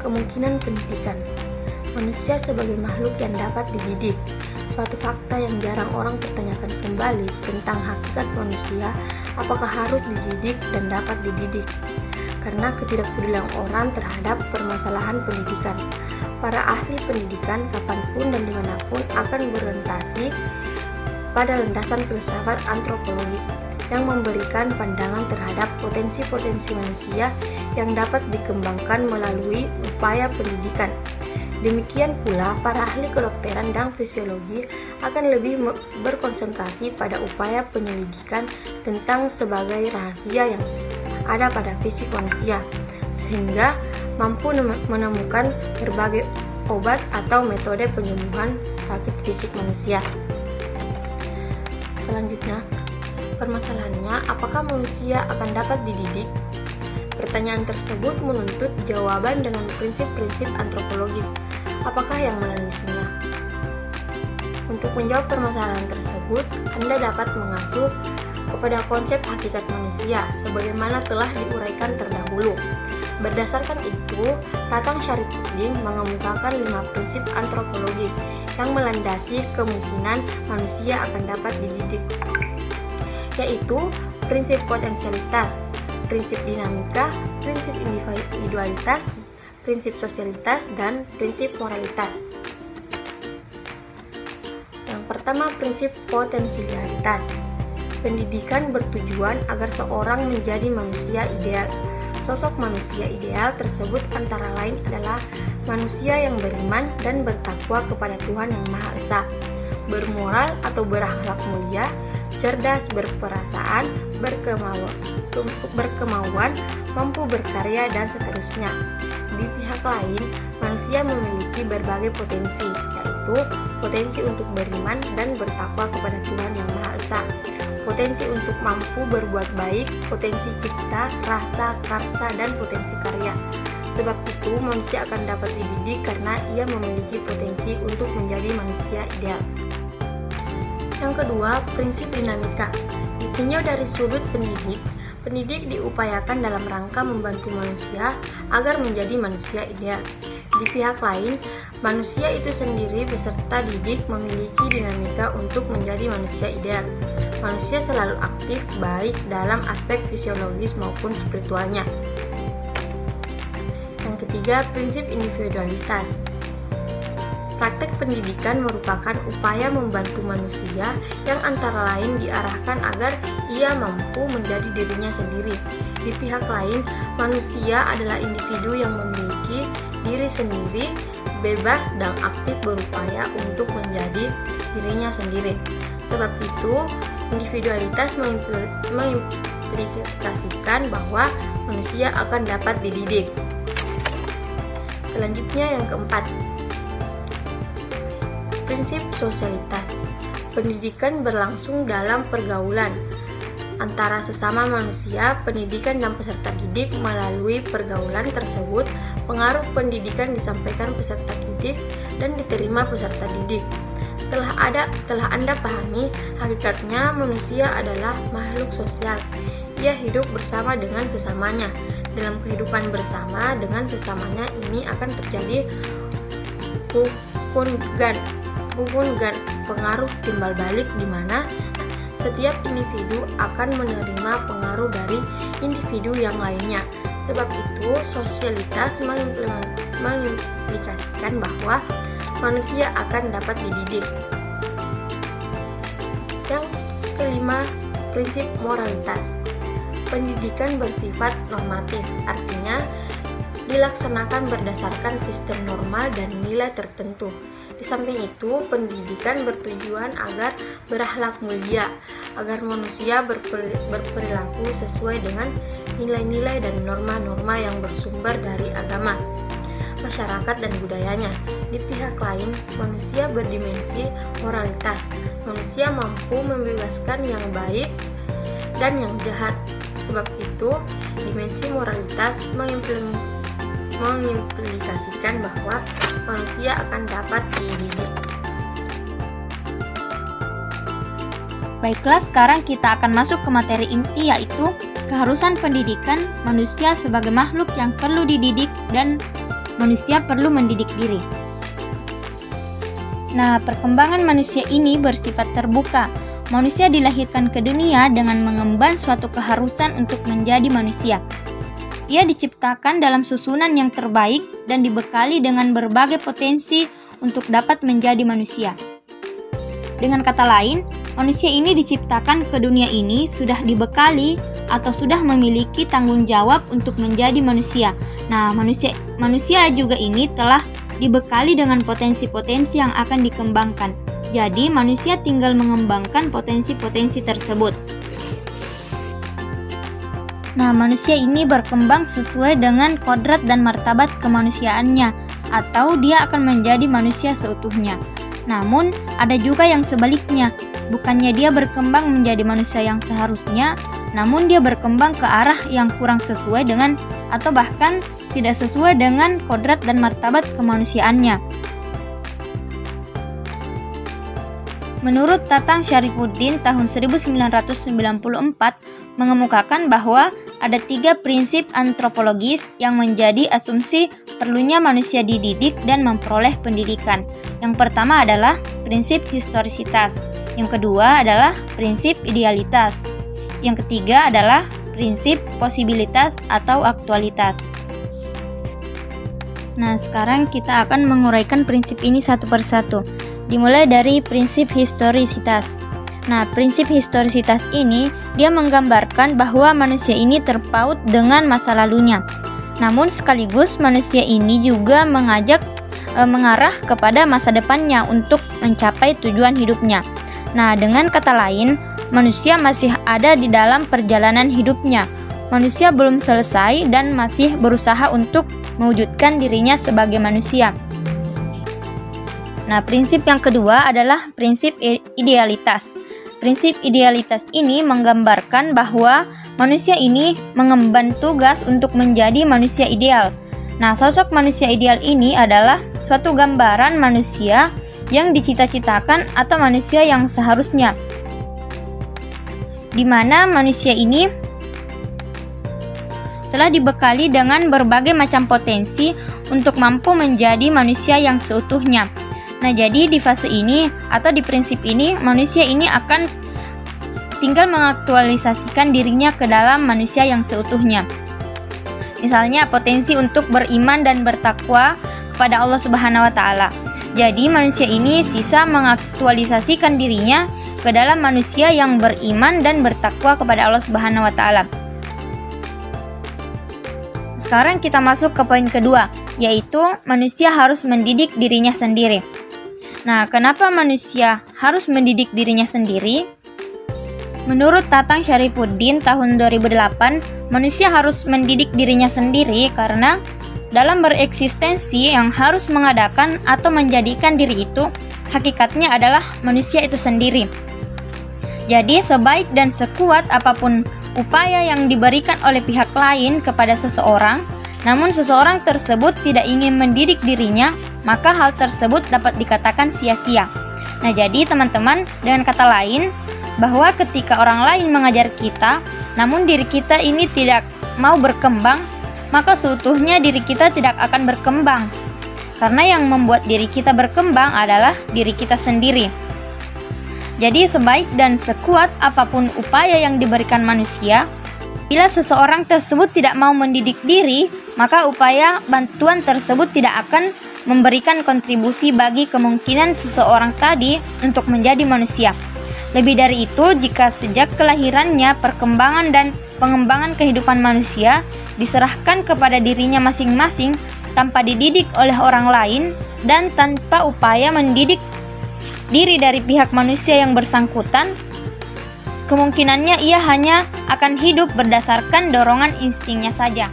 Kemungkinan pendidikan. Manusia sebagai makhluk yang dapat dididik. Suatu fakta yang jarang orang pertanyakan kembali tentang hakikat manusia, apakah harus dididik dan dapat dididik. Karena ketidakpedulian orang terhadap permasalahan pendidikan. Para ahli pendidikan kapanpun dan dimanapun akan berorientasi pada landasan filsafat antropologis yang memberikan pandangan terhadap potensi-potensi manusia yang dapat dikembangkan melalui upaya pendidikan. Demikian pula, para ahli kedokteran dan fisiologi akan lebih berkonsentrasi pada upaya penyelidikan tentang sebagai rahasia yang ada pada fisik manusia, sehingga mampu menemukan berbagai obat atau metode penyembuhan sakit fisik manusia. Selanjutnya, permasalahannya, apakah manusia akan dapat dididik? Pertanyaan tersebut menuntut jawaban dengan prinsip-prinsip antropologis. Apakah yang melandasinya? Untuk menjawab permasalahan tersebut, Anda dapat mengacu kepada konsep hakikat manusia sebagaimana telah diuraikan terdahulu. Berdasarkan itu, Tatang Syarifuddin mengemukakan 5 prinsip antropologis yang melandasi kemungkinan manusia akan dapat dididik, yaitu prinsip potensialitas, prinsip dinamika, prinsip individualitas, prinsip sosialitas, dan prinsip moralitas. Yang pertama, prinsip potensialitas. Pendidikan bertujuan agar seorang menjadi manusia ideal. Sosok manusia ideal tersebut antara lain adalah manusia yang beriman dan bertakwa kepada Tuhan Yang Maha Esa, bermoral atau berakhlak mulia, cerdas, berperasaan, berkemauan, mampu berkarya, dan seterusnya. Di pihak lain, manusia memiliki berbagai potensi, yaitu potensi untuk beriman dan bertakwa kepada Tuhan Yang Maha Esa, potensi untuk mampu berbuat baik, potensi cipta, rasa, karsa, dan potensi karya. Sebab itu, manusia akan dapat dididik karena ia memiliki potensi untuk menjadi manusia ideal. Yang kedua, prinsip dinamika. Ditinjau dari sudut pendidik diupayakan dalam rangka membantu manusia agar menjadi manusia ideal. Di pihak lain, manusia itu sendiri beserta didik memiliki dinamika untuk menjadi manusia ideal. Manusia selalu aktif baik dalam aspek fisiologis maupun spiritualnya. Yang ketiga, prinsip individualitas. Praktek pendidikan merupakan upaya membantu manusia yang antara lain diarahkan agar ia mampu menjadi dirinya sendiri. Di pihak lain, manusia adalah individu yang memiliki diri sendiri, bebas dan aktif berupaya untuk menjadi dirinya sendiri. Sebab itu, individualitas mengimplikasikan bahwa manusia akan dapat dididik. Selanjutnya yang keempat, prinsip sosialitas. Pendidikan berlangsung dalam pergaulan antara sesama manusia. Pendidikan dan peserta didik melalui pergaulan tersebut, pengaruh pendidikan disampaikan peserta didik dan diterima peserta didik. Telah Anda pahami, hakikatnya manusia adalah makhluk sosial. Ia hidup bersama dengan sesamanya. Dalam kehidupan bersama dengan sesamanya ini akan terjadi hubungan pengaruh timbal balik di mana setiap individu akan menerima pengaruh dari individu yang lainnya. Sebab itu, sosialitas mengimplikasikan bahwa manusia akan dapat dididik. Yang kelima, prinsip moralitas. Pendidikan bersifat normatif, artinya dilaksanakan berdasarkan sistem normal dan nilai tertentu. Di samping itu, pendidikan bertujuan agar berakhlak mulia, agar manusia berperilaku sesuai dengan nilai-nilai dan norma-norma yang bersumber dari agama, masyarakat, dan budayanya. Di pihak lain, manusia berdimensi moralitas. Manusia mampu membebaskan yang baik dan yang jahat. Sebab itu, dimensi moralitas mengimplikasikan bahwa manusia akan dapat dididik. Baiklah, sekarang kita akan masuk ke materi inti, yaitu keharusan pendidikan manusia sebagai makhluk yang perlu dididik dan manusia perlu mendidik diri. Nah, perkembangan manusia ini bersifat terbuka. Manusia dilahirkan ke dunia dengan mengemban suatu keharusan untuk menjadi manusia. Ia diciptakan dalam susunan yang terbaik dan dibekali dengan berbagai potensi untuk dapat menjadi manusia. Dengan kata lain, manusia ini diciptakan ke dunia ini sudah dibekali atau sudah memiliki tanggung jawab untuk menjadi manusia. Nah, manusia juga ini telah dibekali dengan potensi-potensi yang akan dikembangkan. Jadi, manusia tinggal mengembangkan potensi-potensi tersebut. Nah, manusia ini berkembang sesuai dengan kodrat dan martabat kemanusiaannya, atau dia akan menjadi manusia seutuhnya. Namun, ada juga yang sebaliknya. Bukannya dia berkembang menjadi manusia yang seharusnya, namun dia berkembang ke arah yang kurang sesuai dengan atau bahkan tidak sesuai dengan kodrat dan martabat kemanusiaannya. Menurut Tatang Syarifuddin tahun 1994 mengemukakan bahwa ada 3 prinsip antropologis yang menjadi asumsi perlunya manusia dididik dan memperoleh pendidikan. Yang pertama adalah prinsip historisitas, yang kedua adalah prinsip idealitas, yang ketiga adalah prinsip posibilitas atau aktualitas. Nah, sekarang kita akan menguraikan prinsip ini satu persatu. Dimulai dari prinsip historisitas. Nah, prinsip historisitas ini dia menggambarkan bahwa manusia ini terpaut dengan masa lalunya. Namun sekaligus manusia ini juga mengarah kepada masa depannya untuk mencapai tujuan hidupnya. Nah, dengan kata lain, manusia masih ada di dalam perjalanan hidupnya. Manusia belum selesai dan masih berusaha untuk mewujudkan dirinya sebagai manusia. Nah, prinsip yang kedua adalah prinsip idealitas. Prinsip idealitas ini menggambarkan bahwa manusia ini mengemban tugas untuk menjadi manusia ideal. Nah, sosok manusia ideal ini adalah suatu gambaran manusia yang dicita-citakan atau manusia yang seharusnya, di mana manusia ini telah dibekali dengan berbagai macam potensi untuk mampu menjadi manusia yang seutuhnya. Nah, jadi di fase ini atau di prinsip ini, manusia ini akan tinggal mengaktualisasikan dirinya ke dalam manusia yang seutuhnya. Misalnya potensi untuk beriman dan bertakwa kepada Allah Subhanahu wa taala. Jadi manusia ini sisa mengaktualisasikan dirinya ke dalam manusia yang beriman dan bertakwa kepada Allah Subhanahu wa taala. Sekarang kita masuk ke poin kedua, yaitu manusia harus mendidik dirinya sendiri. Nah, kenapa manusia harus mendidik dirinya sendiri? Menurut Tatang Syarifuddin tahun 2008, manusia harus mendidik dirinya sendiri karena dalam bereksistensi yang harus mengadakan atau menjadikan diri itu, hakikatnya adalah manusia itu sendiri. Jadi, sebaik dan sekuat apapun upaya yang diberikan oleh pihak lain kepada seseorang, namun seseorang tersebut tidak ingin mendidik dirinya, maka hal tersebut dapat dikatakan sia-sia. Nah, jadi teman-teman, dengan kata lain, bahwa ketika orang lain mengajar kita, namun diri kita ini tidak mau berkembang, maka seutuhnya diri kita tidak akan berkembang. Karena yang membuat diri kita berkembang adalah diri kita sendiri. Jadi sebaik dan sekuat apapun upaya yang diberikan manusia, bila seseorang tersebut tidak mau mendidik diri, maka upaya bantuan tersebut tidak akan memberikan kontribusi bagi kemungkinan seseorang tadi untuk menjadi manusia. Lebih dari itu, jika sejak kelahirannya perkembangan dan pengembangan kehidupan manusia diserahkan kepada dirinya masing-masing tanpa dididik oleh orang lain dan tanpa upaya mendidik diri dari pihak manusia yang bersangkutan, kemungkinannya ia hanya akan hidup berdasarkan dorongan instingnya saja.